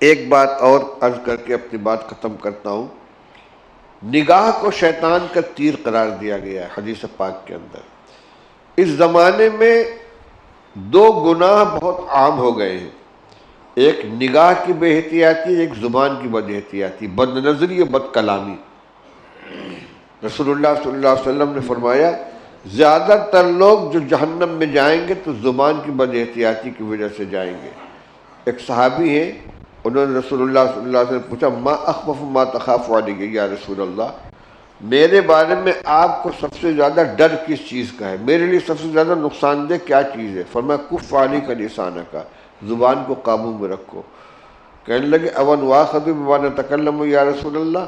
ایک بات اور عرض کر کے اپنی بات ختم کرتا ہوں. نگاہ کو شیطان کا تیر قرار دیا گیا ہے حدیث پاک کے اندر. اس زمانے میں دو گناہ بہت عام ہو گئے ہیں. ایک نگاہ کی بے احتیاطی، ایک زبان کی بد احتیاطی، بد نظری و بد کلامی. رسول اللہ صلی اللہ علیہ وسلم نے فرمایا زیادہ تر لوگ جو جہنم میں جائیں گے تو زبان کی بد احتیاطی کی وجہ سے جائیں گے. ایک صحابی ہیں، انہوں نے رسول اللہ صلی اللہ علیہ وسلم پوچھا ما اخوف ما تخاف علیہ یا رسول اللہ، میرے بارے میں آپ کو سب سے زیادہ ڈر کس چیز کا ہے، میرے لیے سب سے زیادہ نقصان دہ کیا چیز ہے؟ فرمایا کف علی کا لسانہ کا، زبان کو قابو میں رکھو. کہنے لگے اون واخذ بما نتکلم یا رسول اللہ،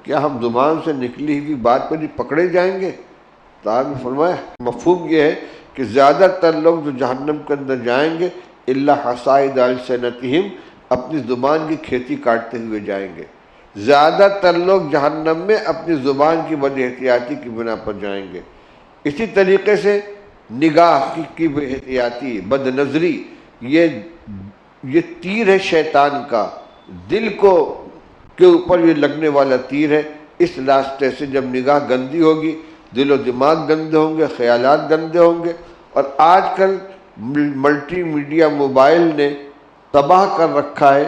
کیا ہم زبان سے نکلی ہوئی بات پر نہیں پکڑے جائیں گے؟ تو آپ نے فرمایا مفہوم یہ ہے کہ زیادہ تر لوگ جو جہنم کے اندر جائیں گے الا حصائد السنتہم، اپنی زبان کی کھیتی کاٹتے ہوئے جائیں گے. زیادہ تر لوگ جہنم میں اپنی زبان کی بد احتیاطی کی بنا پر جائیں گے. اسی طریقے سے نگاہ کی بے احتیاطی، بد نظری، یہ تیر ہے شیطان کا، دل کو کے اوپر یہ لگنے والا تیر ہے. اس راستے سے جب نگاہ گندی ہوگی، دل و دماغ گندے ہوں گے، خیالات گندے ہوں گے. اور آج کل ملٹی میڈیا موبائل نے تباہ کر رکھا ہے.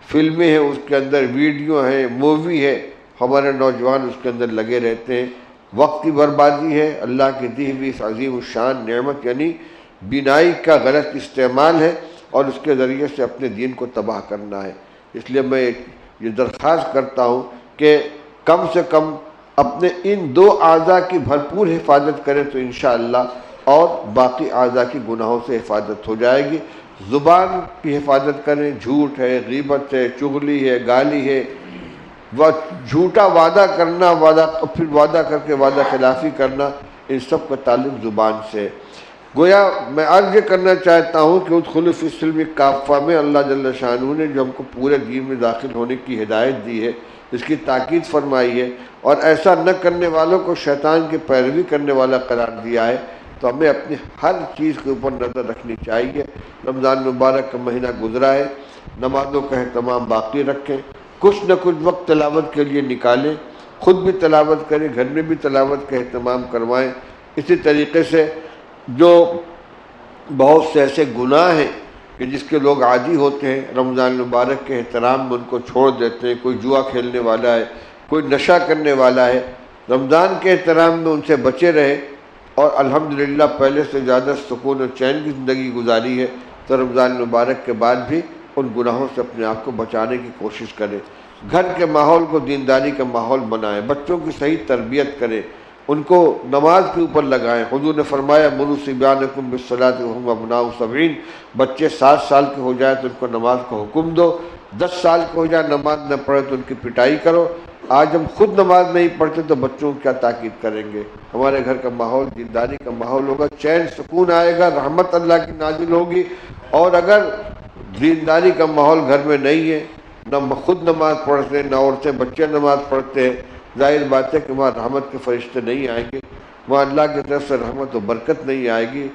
فلمیں ہیں، اس کے اندر ویڈیو ہیں، مووی ہے، ہمارے نوجوان اس کے اندر لگے رہتے ہیں. وقت کی بربادی ہے. اللہ کی دی ہوئی اس عظیم الشان نعمت یعنی بینائی کا غلط استعمال ہے اور اس کے ذریعے سے اپنے دین کو تباہ کرنا ہے. اس لیے میں یہ درخواست کرتا ہوں کہ کم سے کم اپنے ان دو اعضاء کی بھرپور حفاظت کریں تو انشاءاللہ اور باقی اعضاء کی گناہوں سے حفاظت ہو جائے گی. زبان کی حفاظت کریں، جھوٹ ہے، غیبت ہے، چغلی ہے، گالی ہے، جھوٹا وعدہ کرنا، پھر وعدہ کر کے وعدہ خلافی کرنا، ان سب کا تعلق زبان سے. گویا میں عرض یہ کرنا چاہتا ہوں کہ ادخلوا فی السلم کافہ میں اللہ جل شانہ نے جو ہم کو پورے دین میں داخل ہونے کی ہدایت دی ہے، اس کی تاکید فرمائی ہے اور ایسا نہ کرنے والوں کو شیطان کی پیروی کرنے والا قرار دیا ہے. تو ہمیں اپنی ہر چیز کے اوپر نظر رکھنی چاہیے. رمضان مبارک کا مہینہ گزرا ہے، نمازوں کا اہتمام باقی رکھیں، کچھ نہ کچھ وقت تلاوت کے لیے نکالیں، خود بھی تلاوت کریں، گھر میں بھی تلاوت کا اہتمام کروائیں. اسی طریقے سے جو بہت سے ایسے گناہ ہیں کہ جس کے لوگ عادی ہوتے ہیں، رمضان مبارک کے احترام میں ان کو چھوڑ دیتے ہیں. کوئی جوا کھیلنے والا ہے، کوئی نشہ کرنے والا ہے، رمضان کے احترام میں ان سے بچے رہے اور الحمدللہ پہلے سے زیادہ سکون و چین کی زندگی گزاری ہے. تو رمضان مبارک کے بعد بھی ان گناہوں سے اپنے آپ کو بچانے کی کوشش کریں. گھر کے ماحول کو دینداری کا ماحول بنائیں، بچوں کی صحیح تربیت کریں، ان کو نماز کے اوپر لگائیں. حضور نے فرمایا مروا صبیانکم بالصلاۃ وہم ابناء 70، بچے 7 سال کے ہو جائے تو ان کو نماز کا حکم دو، 10 سال کے ہو جائے نماز نہ پڑھے تو ان کی پٹائی کرو. آج ہم خود نماز نہیں پڑھتے تو بچوں کو کیا تاکید کریں گے؟ ہمارے گھر کا ماحول دینداری کا ماحول ہوگا، چین سکون آئے گا، رحمت اللہ کی نازل ہوگی. اور اگر دینداری کا ماحول گھر میں نہیں ہے، نہ خود نماز پڑھتے ہیں، نہ عورتیں بچے نماز پڑھتے ہیں، ظاہر بات ہے کہ وہاں رحمت کے فرشتے نہیں آئیں گے، وہاں اللہ کی طرف سے رحمت و برکت نہیں آئے گی،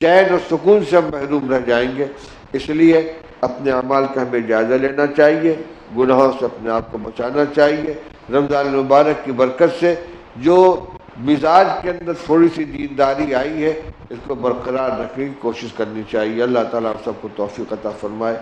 چین اور سکون سے ہم محروم رہ جائیں گے. اس لیے اپنے اعمال کا ہمیں جائزہ لینا چاہیے، گناہوں سے اپنے آپ کو بچانا چاہیے. رمضان المبارک کی برکت سے جو مزاج کے اندر تھوڑی سی دینداری آئی ہے، اس کو برقرار رکھنے کی کوشش کرنی چاہیے. اللہ تعالیٰ ہم سب کو توفیق عطا فرمائے.